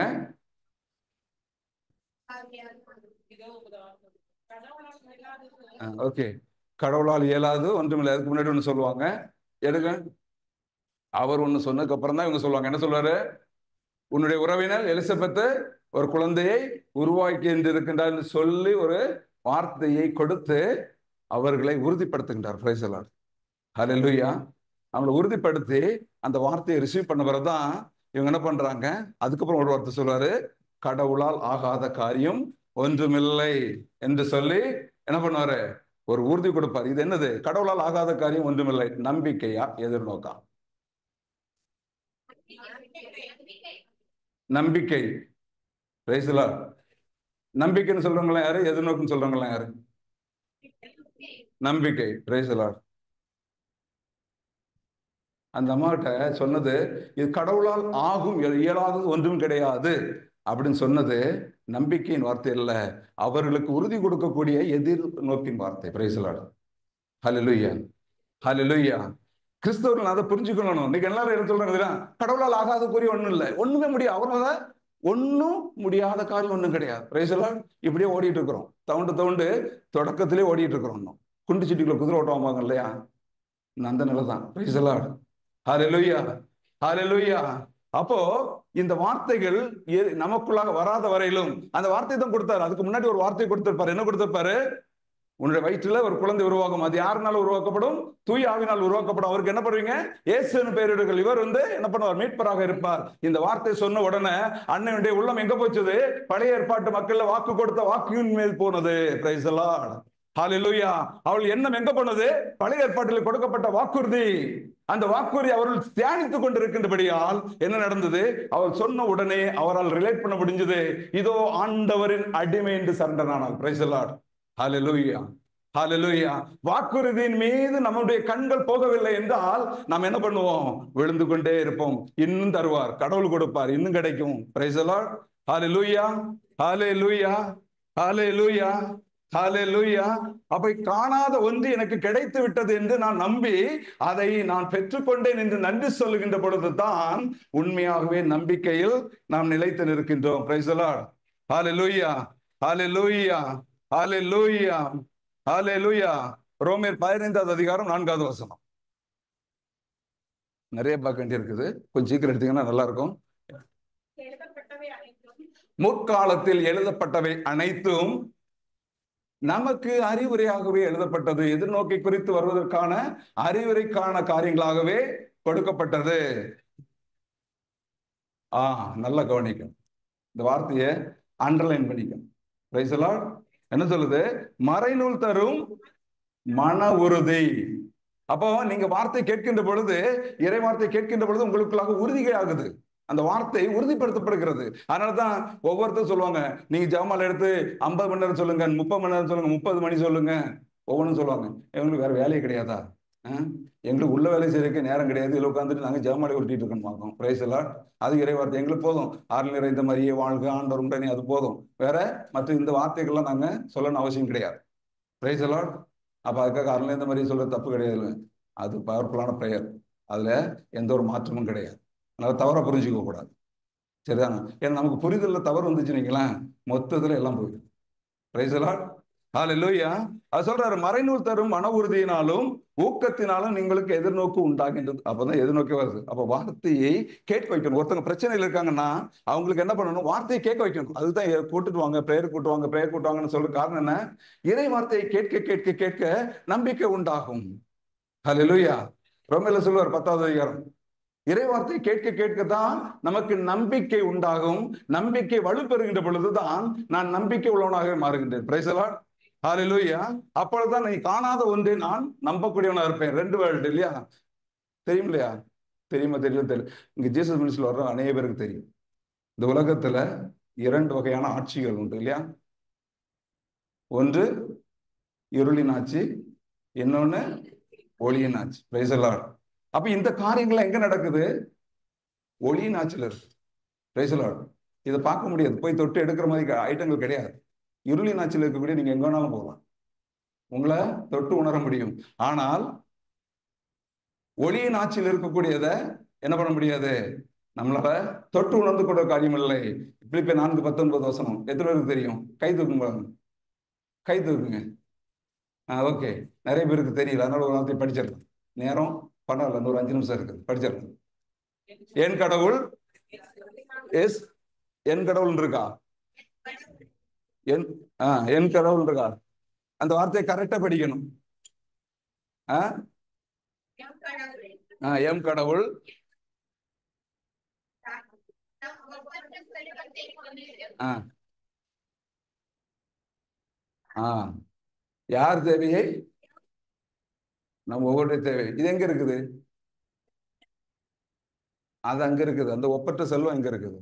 ஓகே, கடவுளால் இயலாது ஒன்றுமில்லை. அதுக்கு முன்னாடி ஒன்று சொல்லுவாங்க. எடுங்க, அவர் ஒன்று சொன்னதுக்கு அப்புறம் தான் இவங்க சொல்லுவாங்க. என்ன சொல்றாரு? உன்னுடைய உறவினர் எலிசபெத்து ஒரு குழந்தையை உருவாக்கி இருக்கின்றார் சொல்லி ஒரு வார்த்தையை கொடுத்து அவர்களை உறுதிப்படுத்துகின்றார். Price the Lord. ஹல்லேலூயா. அவங்களை உறுதிப்படுத்தி அந்த வார்த்தையை ரிசீவ் பண்ண பிறகுதான் இவங்க என்ன பண்றாங்க? அதுக்கப்புறம் ஒரு வார்த்தை சொல்றாரு, கடவுளால் ஆகாத காரியம் ஒன்றுமில்லை என்று சொல்லி என்ன பண்ணுவாரு? ஒரு உறுதி கொடுப்பார். இது என்னது? கடவுளால் ஆகாத காரியம் ஒன்றுமில்லை. நம்பிக்கையா, எதிர்நோக்கா? நம்பிக்கை. Praise the Lord. நம்பிக்கைன்னு சொல்றவங்களா யாரு? எதிர்நோக்குன்னு சொல்றவங்களா யாரு? நம்பிக்கை. Praise the Lord. அந்த அம்மாகிட்ட சொன்னது, இது கடவுளால் ஆகும், இயலாதது ஒன்றும் கிடையாது அப்படின்னு சொன்னது நம்பிக்கையின் வார்த்தை இல்ல, அவர்களுக்கு உறுதி கொடுக்கக்கூடிய எதிர்நோக்கின் வார்த்தை. Praise the Lord. Hallelujah, hallelujah. கிறிஸ்தவர்கள் அதை புரிஞ்சுக்கணும். இன்னைக்கு எல்லாரும் என்ன சொல்றாங்க? கடவுளால் ஆகாத கூறிய ஒண்ணும் இல்லை, ஒண்ணுமே முடியாது, அவரால ஒன்னும் முடியாத காரியம் ஒண்ணும் கிடையாது. Praise the Lord. இப்படியே ஓடிட்டு இருக்கிறோம், தவுண்டு தொடக்கத்திலே ஓடிட்டு இருக்கிறோம். குண்டு சீட்டுக்குள்ள குதிரை ஓட்டுவாங்க இல்லையா, அந்த நிலை தான். Praise the Lord. Hallelujah, hallelujah. அப்போ இந்த வார்த்தைகள் நமக்குள்ளாக வராத வரையிலும் அந்த வார்த்தை தான் கொடுத்தாரு. அதுக்கு முன்னாடி ஒரு வார்த்தை கொடுத்திருப்பாரு. என்ன கொடுத்திருப்பாரு? உன்னுடைய வயிற்றுல ஒரு குழந்தை உருவாகும், அது யாருனால உருவாக்கப்படும்? தூய ஆவினால் உருவாக்கப்படும். அவருக்கு என்ன பண்ணுவீங்க? இயேசுன்னு பெயரிடுங்கள். இவர் என்ன பண்ணுவார்? மீட்பராக இருப்பார். இந்த வார்த்தை சொன்ன உடனே அண்ணனுடைய உள்ளம் எங்க போச்சுது? பழைய ஏற்பாட்டு மக்கள்ல வாக்கு கொடுத்த வாக்கின் மேல் போனது. Praise the Lord. ஹல்லேலூயா. அவள் எண்ணம் எங்க போனது? பழைய ஏற்பாட்டில் கொடுக்கப்பட்ட வாக்குறுதி. அந்த வாக்குறுதி அவர்கள் தியானித்துக் கொண்டிருக்கின்றபடியால் என்ன நடந்தது? அவள் சொன்ன உடனே அவரால் ரிலேட் பண்ண முடிஞ்சது. இதோ ஆண்டவரின் அடிமை என்று சரண்டர் ஆனாள். Praise the Lord. Hallelujah, hallelujah. வாக்குறுதியின் மீது நம்முடைய கண்கள் போகவில்லை என்றால் நாம் என்ன பண்ணுவோம்? விழுந்து கொண்டே இருப்போம். இன்னும் தருவார், கடவுள் கொடுப்பார், இன்னும் கிடைக்கும். Praise the Lord. Hallelujah, hallelujah, hallelujah, hallelujah. அப்ப காணாத ஒன்று எனக்கு கிடைத்து விட்டது என்று நான் நம்பி அதை நான் பெற்றுக்கொண்டேன் என்று நன்றி சொல்லுகின்ற பொழுதுதான் உண்மையாகவே நம்பிக்கையில் நாம் நிலைத்து நிற்கின்றோம். Praise the Lord. Hallelujah, hallelujah, hallelujah, hallelujah. ரோமர் 15வது அதிகாரம் 4வது வசனம். நிறைய பார்க்க வேண்டி இருக்குது, கொஞ்சம் சீக்கிரம் எடுத்தீங்கன்னா நல்லா இருக்கும். முற்காலத்தில் எழுதப்பட்டவை அனைத்தும் நமக்கு அறிவுரையாகவே எழுதப்பட்டது. எதிர்நோக்கி குறித்து வருவதற்கான அறிவுரைக்கான காரியங்களாகவே கொடுக்கப்பட்டது. நல்லா கவனிக்கும், இந்த வார்த்தையை அண்டர்லைன் பண்ணிக்கும். Price the Lord. என்ன சொல்லுது? மறைநூல் தரும் மன உறுதி. அப்போ நீங்க வார்த்தை கேட்கின்ற பொழுது, இறை வார்த்தை கேட்கின்ற பொழுது உங்களுக்குள்ளாக உறுதிகை ஆகுது, அந்த வார்த்தை உறுதிப்படுத்தப்படுகிறது. அதனாலதான் ஒவ்வொருத்தரும் சொல்லுவாங்க, நீங்க ஜெபமாலை எடுத்து 50 மணி நேரம் சொல்லுங்க, 30 மணி நேரம் சொல்லுங்க, 30 மணி சொல்லுங்க. ஒவ்வொன்றும் சொல்லுவாங்க, எங்களுக்கு வேற வேலையே கிடையாதா? எங்களுக்கு உள்ள வேலை செய்யறதுக்கு நேரம் கிடையாது, இதில் உட்காந்துட்டு நாங்கள் ஜெபமாலை உருட்டிட்டு இருக்கோம். Praise the Lord. அது இறை வார்த்தை எங்களுக்கு போதும். ஆறு நிறைந்த மாதிரியே வாழ்க, ஆண்டவர் உடனே, அது போதும். வேற மற்ற இந்த வார்த்தைகள்லாம் நாங்க சொல்லணும் அவசியம் கிடையாது. Praise the Lord. அப்ப அதுக்காக அருள் இந்த மாதிரி சொல்றது தப்பு கிடையாது, அது பவர்ஃபுல்லான ப்ரேயர், அதுல எந்த ஒரு மாற்றமும் கிடையாது. அதனால தவற புரிஞ்சுக்க கூடாது, சரிதானா? ஏன்னா நமக்கு புரிதல்ல தவறு வந்துச்சுன்னீங்களா, மொத்தத்துல எல்லாம் போயிடும். Praise the Lord. ஹல்லேலூயா. அது சொல்றாரு, மறைநூல் தரும் மன உறுதியினாலும் ஊக்கத்தினாலும் நீங்களுக்கு எதிர்நோக்கு உண்டாகின்றது. அப்பதான் எதிர்நோக்கி வருது. அப்ப வார்த்தையை கேட்க வைக்கணும். ஒருத்தவங்க பிரச்சனையில் இருக்காங்கன்னா அவங்களுக்கு என்ன பண்ணணும்? வார்த்தையை கேட்க வைக்கணும். அதுதான் கூட்டுட்டு வாங்க, பிரேயர் கூட்டுவாங்க, பிரேயர் கூட்டுவாங்கன்னு சொல்ற காரணம் என்ன? இறை வார்த்தையை கேட்க கேட்க கேட்க நம்பிக்கை உண்டாகும். ஹல்லேலூயா. ரோமேல சொல்லுவார் 10வது அதிகாரம், இறை வார்த்தை கேட்க கேட்கத்தான் நமக்கு நம்பிக்கை உண்டாகும். நம்பிக்கை வலுப்பெறுகின்ற பொழுதுதான் நான் நம்பிக்கை உள்ளவனாக மாறுகின்றேன். Price the Lord. ஹல்லேலூயா. அப்பொழுதுதான் நீ காணாத ஒன்றை நான் நம்பக்கூடியவனா இருப்பேன். 2 வேர்ல்டு இல்லையா? தெரியும் இல்லையா? தெரியுமா? தெரியும். இங்க ஜீசஸ் மினிஸ்ட்ரியில் வர்ற அநேக பேருக்கு தெரியும். இந்த உலகத்துல 2 வகையான ஆட்சிகள் உண்டு இல்லையா? ஒன்று இருளின் ஆட்சி, இன்னொன்னு ஒளியின் ஆட்சி. Price the Lord. அப்ப இந்த காரியங்கள் எங்க நடக்குது? ஒளியின் ஆட்சியில் இருக்கு. Price the Lord. இதை பார்க்க முடியாது, போய் தொட்டு எடுக்கிற மாதிரி ஐட்டங்கள் கிடையாது. இருளின் ஆட்சியில் இருக்கக்கூடிய நீங்க எங்க வேணாலும் போகலாம், உங்களை தொட்டு உணர முடியும். ஆனால் ஒளியின் ஆட்சியில் இருக்கக்கூடியதை என்ன பண்ண முடியாது, நம்மளால தொட்டு உணர்ந்து கொண்ட காரியம் இல்லை. பிலிப்பியர் 4:19 வசனம் எத்தனை பேருக்கு தெரியும்? கை தூக்குங்க, கை தூக்குங்க. ஓகே, நிறைய பேருக்கு தெரியல, அதனால ஒரு வார்த்தை படிச்சிடலாம். நேரம் பரவாயில்ல, ஒரு 5 நிமிஷம் இருக்குது, படிச்சிடலாம். என் கடவுள் என் கடவுள் இருக்கா? என் கடவுள் இருக்கா? அந்த வார்த்தையை கரெக்டா படிக்கணும். எம் கடவுள் யார் தேவையை? நம்ம ஒவ்வொருடைய தேவை. இது எங்க இருக்குது? அது அங்க இருக்குது. அந்த ஒப்பற்ற செல்வம் எங்க இருக்குது?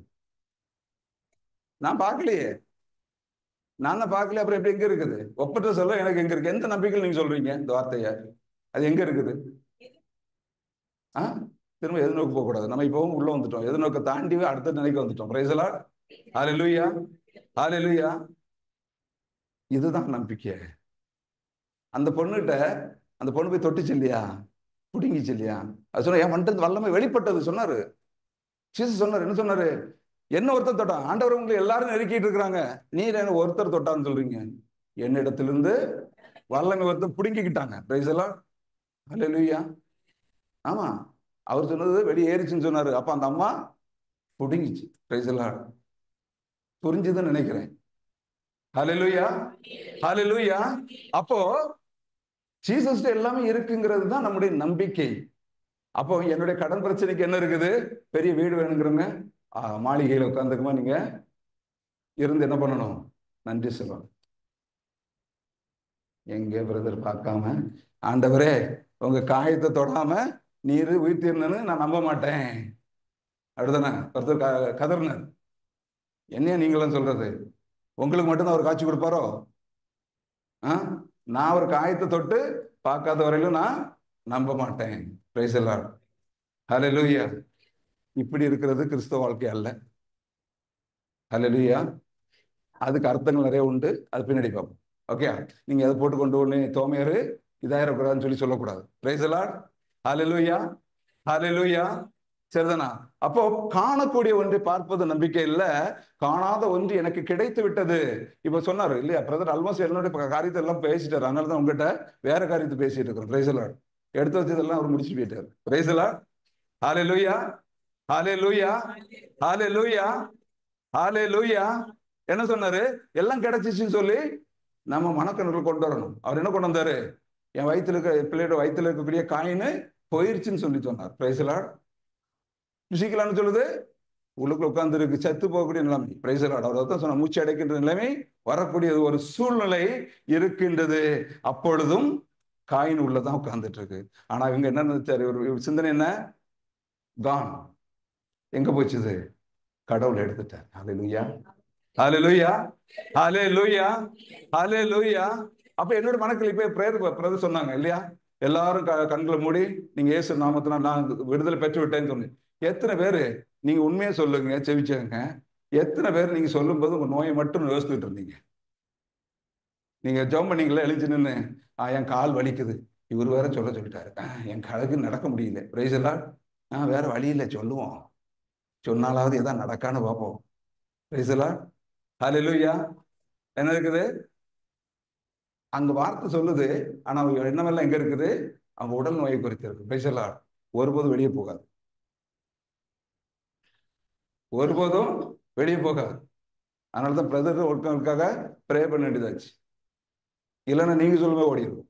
நான் பார்க்கலையே, நான் தான் பார்க்கல. அப்புறம் எப்படி எங்க இருக்குது? ஒப்பற்ற சொல்ல எனக்கு எங்க இருக்கு? எந்த நம்பிக்கையில் நீங்க சொல்றீங்க இந்த வார்த்தைய? அது எங்க இருக்குது? திரும்ப எதிர்நோக்கு போக கூடாது. நம்ம இப்பவும் உள்ள வந்துட்டோம், எதிர்நோக்க தாண்டி அடுத்த நிலைக்கு வந்துட்டோம். Praise the Lord. Hallelujah, hallelujah. இதுதான் நம்பிக்கை. அந்த பொண்ணுகிட்ட அந்த பொண்ணு போய் தொட்டுச்சு இல்லையா, புடுங்கிச்சு இல்லையா, அது சொன்ன என் வந்துட்டு வல்லமை வெளிப்பட்டது சொன்னாரு. ஜீசஸ் சொன்னாரு, என்ன சொன்னாரு? என்ன ஒருத்தர் தொட்டான்? ஆண்டவர் உங்களை எல்லாரும் நெருக்கிட்டு இருக்கிறாங்க, நீ என்ன ஒருத்தர் தொட்டான்னு சொல்றீங்க? என்னிடத்திலிருந்து வல்லமை ஒருத்தர் புடுங்கிக்கிட்டாங்க. பிரைஸ் தி லார்ட், ஹல்லேலூயா. ஆமா, அவர் சொன்னது வெளியேறிச்சுன்னு சொன்னாரு. அப்ப அந்த அம்மா புடுங்கிச்சு. Price the Lord. புரிஞ்சுதுன்னு நினைக்கிறேன். ஹல்லேலூயா, ஹல்லேலூயா. அப்போ ஜீசஸ் எல்லாமே இருக்குங்கிறது தான் நம்முடைய நம்பிக்கை. அப்போ என்னுடைய கடன் பிரச்சனைக்கு என்ன இருக்குது? பெரிய வீடு வேணுங்கிறவங்க மாளிகையில் உட்காந்துக்குமா நீங்க இருந்து என்ன பண்ணணும்? நன்றி சொல்லணும். எங்க பிரதர் பார்க்காம, ஆண்டவரே உங்க காயத்தை தொடாம நீர் உயிர்த்தீர்னு நான் நம்ப மாட்டேன் அப்படிதானே ஒருத்தர் கதர்னர். என்னையா நீங்களும் சொல்றது? உங்களுக்கு மட்டும்தான் அவர் காட்சி கொடுப்பாரோ? நான் ஒரு காயத்தை தொட்டு பார்க்காத வரையிலும் நான் நம்ப மாட்டேன். பிரைஸ் தி லார்ட், ஹல்லேலூயா. இப்படி இருக்கிறது கிறிஸ்தவ வாழ்க்கை அல்ல. ஹல்லேலூயா. அதுக்கு அர்த்தங்கள் நிறைய உண்டு, அது பின்னாடி பார்ப்போம். ஓகே, நீங்க அதை போட்டு கொண்டு ஒண்ணு தோமையாரு இதாயிரக்கூடாதுன்னு சொல்லக்கூடாது. பிரைஸ் தி லார்ட், ஹல்லேலூயா, ஹல்லேலூயா. சரிதானா? அப்போ காணக்கூடிய ஒன்றை பார்ப்பது நம்பிக்கை இல்ல, காணாத ஒன்று எனக்கு கிடைத்து விட்டது. இப்ப சொன்னாரு இல்லையா பிரதர், ஆல்மோஸ்ட் என்னுடைய காரியத்தை எல்லாம் பேசிட்டாரு. அதனாலதான் உங்ககிட்ட வேற காரியத்தை பேசிட்டு இருக்கிறோம். Price the Lord. எடுத்து வச்சதெல்லாம் அவர் முடிச்சுட்டு போயிட்டாரு. Price the Lord, hallelujah, hallelujah, hallelujah, ஹல்லேலூயா. என்ன சொன்னாரு? எல்லாம் கிடைச்சிச்சுன்னு சொல்லி நம்ம மனக்கணக்கில் கொண்டு வரணும். அவர் என்ன கொண்டு வந்தாரு? என் வயிற்றுல இருக்க பிள்ளையோட வயிற்றுல இருக்கக்கூடிய காயின்னு போயிருச்சுன்னு சொல்லி சொன்னார். Price the Lord. பிசிக்கலான்னு சொல்லுது, உள்ளுக்குள்ள உட்கார்ந்து இருக்கு செத்து போகக்கூடிய நிலைமை. Price the Lord. அவர் தான் சொன்ன மூச்சு அடைக்கின்ற நிலைமை வரக்கூடிய ஒரு சூழ்நிலை இருக்கின்றது. அப்பொழுதும் காயின் உள்ளதான் உட்கார்ந்துட்டு இருக்கு. ஆனா இவங்க என்ன நினைச்சாரு? ஒரு சிந்தனை என்ன? தான் எங்க போச்சுது? கடவுளை எடுத்துட்டார். ஹல்லேலூயா, ஹல்லேலூயா, ஹல்லேலூயா, ஹல்லேலூயா. அப்ப என்னோட மனக்கில் இப்ப பிரேயர் சொன்னாங்க இல்லையா, எல்லாரும் கண்களை மூடி நீங்க இயேசு நாமத்தினால் நான் விடுதலை பெற்று விட்டேன்னு சொன்னீங்க. எத்தனை பேரு நீங்க உண்மையா சொல்லுங்க, செவிச்சங்க. எத்தனை பேர் நீங்க சொல்லும் போது உங்க நோயை மட்டும் யோசிச்சுட்டு இருந்தீங்க? நீங்க ஜெபம் பண்ணீங்களா? எழுந்து நின்று என் கால் வலிக்குது, இவர் வேற சொல்லிட்டாரு, என் காலுக்கு நடக்க முடியல. Price the Lord. வேற வழி இல்லை, சொல்லுவோம், சொன்னாலாவது எதாவது நடக்கான்னு பார்ப்போம். பிரைஸ் தி லார்ட், ஹல்லேலூயா. என்ன இருக்குது அங்க? வார்த்தை சொல்லுது, ஆனா அவங்க எண்ணமெல்லாம் எங்க இருக்குது? அவங்க உடல் நோயை குறித்து இருக்கு. Price the Lord. ஒருபோதும் வெளியே போகாது, ஒருபோதும் வெளியே போகாது. அதனாலதான் பிரதர் ஒருத்தவங்களுக்காக ப்ரே பண்ண வேண்டியதாச்சு. இல்லைன்னா நீங்க சொல்லுங்க ஓடிடும்.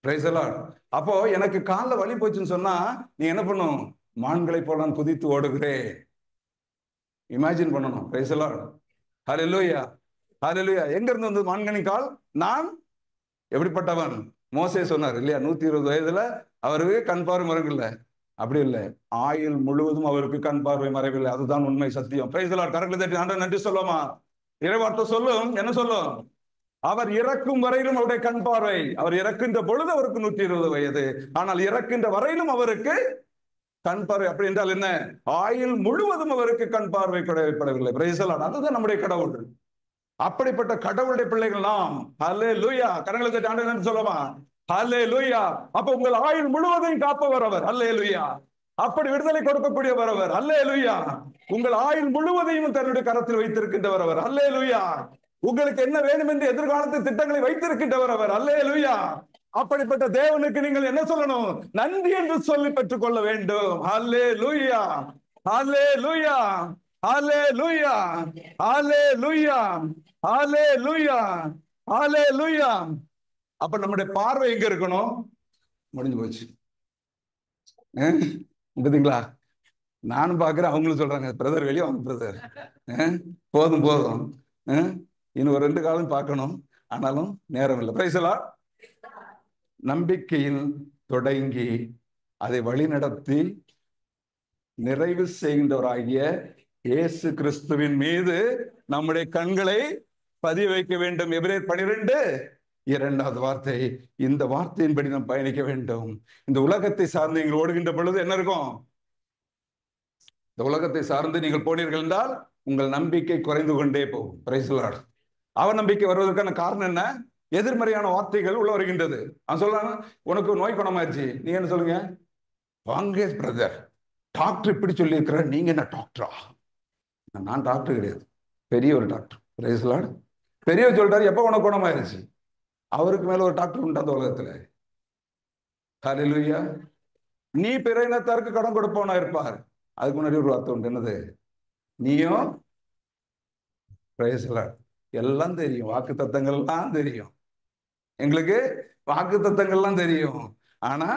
Price the Lord. அப்போ எனக்கு காலில் வலி போச்சுன்னு சொன்னா நீ என்ன பண்ணும்? மான்களை போல நான் குதித்து ஓடுகிறேன். இமேஜின் பண்ணணும். பிரைஸ் தி லார்ட், ஹல்லேலூயா, ஹல்லேலூயா. எங்க இருந்து வந்தது மான்கனி கால்? நான் எப்படிப்பட்டவன்? மோசே சொன்னார் இல்லையா, 120 வயதுல அவருக்கு கண் பார்வை மறைவில்லை. அப்படி இல்லை, ஆயுள் முழுவதும் அவருக்கு கண் பார்வை மறைவில்லை. அதுதான் உண்மை, சத்தியம். Price the Lord. கரங்களை தட்டி ஆண்டவருக்கு நன்றி சொல்லுமா? இறைவார்த்தை சொல்லும், என்ன சொல்லும்? அவர் இறக்கும் வரையிலும் அவருடைய கண் பார்வை, அவர் இறக்கின்ற பொழுது அவருக்கு 120 வயது, ஆனால் இறக்கின்ற வரையிலும் அவருக்கு கண் பார்வை. அப்படி என்றால் என்ன? ஆயுள் முழுவதும் அவருக்கு கண் பார்வை கிடைக்கப்படவில்லை. Price the Lord. அதுதான் நம்முடைய கடவுள். அப்படிப்பட்ட கடவுளுடைய பிள்ளைகள் நாம். ஹல்லேலூயா. கரங்களை தட்டி ஆண்டவருக்கு நன்றி சொல்லுமா? ஹல்லேலூயா. அப்ப உங்கள் ஆயுள் முழுவதையும் காப்பவர் அவர். ஹல்லேலூயா. அப்படி விடுதலை கொடுக்கக்கூடியவர் அவர். ஹல்லேலூயா. உங்கள் ஆயுள் முழுவதையும் தன்னுடைய கரத்தில் வைத்திருக்கின்றவர் அவர். ஹல்லேலூயா. உங்களுக்கு என்ன வேண்டும் என்று எதிர்காலத்து திட்டங்களை வைத்திருக்கின்றவர் அவர். ஹல்லேலூயா. அப்படிப்பட்ட தேவனுக்கு நீங்கள் என்ன சொல்லணும்? நன்றி என்று சொல்லி பெற்றுக் கொள்ள வேண்டும். ஹல்லேலூயா, hallelujah, hallelujah, hallelujah, hallelujah, hallelujah. அப்ப நம்முடைய பார்வை எங்க இருக்கணும்? முடிஞ்சு போச்சு. பார்த்தீங்களா? நானும் பாக்குறேன், அவங்களும் சொல்றாங்க பிரதர் வெளியே வாங்க பிரதர், போதும் போதும், இன்னும் ஒரு 2 காலம் பார்க்கணும், ஆனாலும் நேரம் இல்லை. Price the Lord. நம்பிக்கையில் தொடங்கி அதை வழிநடத்தி நிறைவு செய்கின்றவராகிய இயேசு கிறிஸ்துவின் மீது நம்முடைய கண்களை பதிய வைக்க வேண்டும். எபிரேயர் 12:2 வார்த்தை. இந்த வார்த்தையின்படி நாம் பயணிக்க வேண்டும். இந்த உலகத்தை சார்ந்து நீங்கள் ஓடுகின்ற பொழுது என்ன இருக்கும்? இந்த உலகத்தை சார்ந்து நீங்கள் போனீர்கள் என்றால் உங்கள் நம்பிக்கை குறைந்து கொண்டே போகும். Price the Lord. அவநம்பிக்கை வருவதற்கான காரணம் என்ன? எதிர்மறையான வார்த்தைகள் உள்ள வருகின்றது. அவன் சொல்றாங்க, உனக்கு நோய் குணமாயிருச்சு, நீ என்ன சொல்லுங்க? வாங்க பிரதர், டாக்டர் இப்படி சொல்லி இருக்கிற, நீங்க என்ன டாக்டரா? நான் டாக்டர் கிடையாது, பெரிய ஒரு டாக்டர். Price the Lord. பெரியவர் சொல்றாரு, எப்ப உனக்கு குணமாயிருச்சு? அவருக்கு மேல ஒரு டாக்டர் உண்டு அந்த உலகத்துல. ஹல்லேலூயா. நீ பிற இனத்தாருக்கு கடன் கொடுப்பவனா இருப்பார். அதுக்கு முன்னாடி ஒரு வார்த்தை உண்டு, என்னது? நீயும். Price the Lord. எல்லாம் தெரியும், வாக்கு தத்தங்கள்லாம் தெரியும் எங்களுக்கு, வாக்கு தத்தங்கள்லாம் தெரியும், ஆனா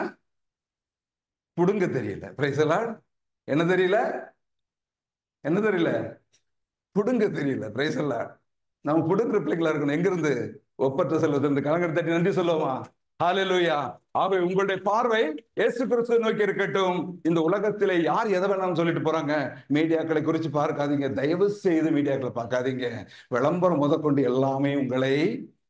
புடுங்க தெரியல. Price the Lord. என்ன தெரியல? என்ன தெரியல? புடுங்க தெரியல. Price the Lord. நம்ம புடுங்குற பிள்ளைகளா இருக்கணும். எங்க இருந்து? ஒப்பற்ற செல்வத்திலிருந்து. கலங்கரை தட்டி நன்றி சொல்லுவோமா? ஹல்லேலூயா. ஆகவே உங்களுடைய பார்வை இயேசு கிறிஸ்துவை நோக்கி இருக்கட்டும். இந்த உலகத்திலே யார் எதை வேணாலும் சொல்லிட்டு போறாங்க. மீடியாக்களை குறித்து பார்க்காதீங்க, தயவு செய்து மீடியாக்களை பார்க்காதீங்க. விளம்பரம் முதற்கொண்டு எல்லாமே உங்களை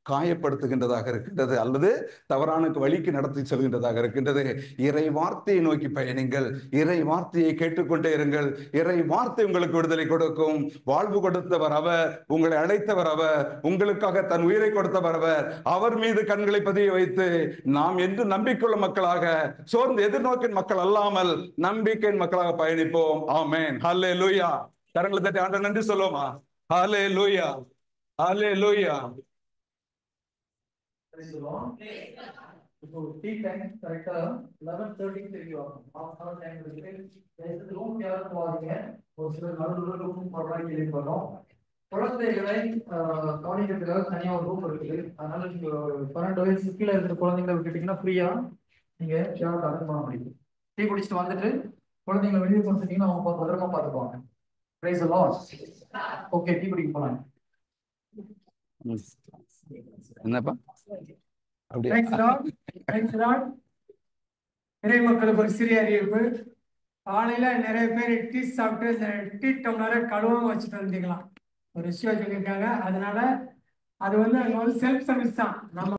காயப்படுத்துகின்றதாக இருக்கின்றது, அல்லது தவறான வழிக்கு நடத்தி செல்கின்றதாக இருக்கின்றது. இறை வார்த்தையை நோக்கி பயணிங்கள். இறை வார்த்தையை கேட்டுக்கொண்டே இருங்கள். இறை வார்த்தை உங்களுக்கு விடுதலை கொடுக்கும். வாழ்வு கொடுத்தவர் அவர், உங்களை அழைத்தவர் அவர், உங்களுக்காக தன் உயிரை கொடுத்தவர் அவர். அவர் மீது கண்களை பதிய வைத்து நாம் என்று நம்பிக்கையுள்ள மக்களாக, சோர்ந்து எதிர்நோக்கின் மக்கள் அல்லாமல் நம்பிக்கையின் மக்களாக பயணிப்போம். ஆமென். ஹல்லேலூயா. கரங்களை தட்டி ஆண்டவருக்கு நன்றி சொல்லுவோமா? ஹல்லேலூயா. ஹல்லேலூயா. இப்போ டீ டைம் கரெக்டா 11:30 தெரியும். ஆஃப் டைம் இருக்கு. ரூம் யாரும் போவாதீங்க. ஒரு சில நடுவில் ரூம் போடுறாங்க கேள்விப்பட்டோம். குழந்தைகளை கவனிக்கிறதுக்காக தனியா ஒரு ரூம் இருக்குது. அதனால நீங்க 12 வயசு கீழே இருக்கிற குழந்தைங்களை விட்டுட்டீங்கன்னா ஃப்ரீயா நீங்க ஷேர் அட்டன் பண்ண முடியும். டீ குடிச்சிட்டு வந்துட்டு குழந்தைங்களை வெளியே கொடுத்துட்டீங்கன்னா அவங்க பத்திரமா பார்த்துக்குவாங்க. Price the Lord. Okay, tea குடிக்க போலாம். என்னப்பா அப்படியே? நிறைய மக்களுக்கு ஒரு சிறிய அறிவிப்பு. காலையில நிறைய பேர் டீ சாப்பிட்டு இந்த டீ டம்ளரை கழுவாம வச்சுட்டு வந்தீங்களாம். ஒரு விஷயம் சொல்லியிருக்காங்க. அதனால அது வந்து செல்ஃப் சர்வீஸ் தான். நம்ம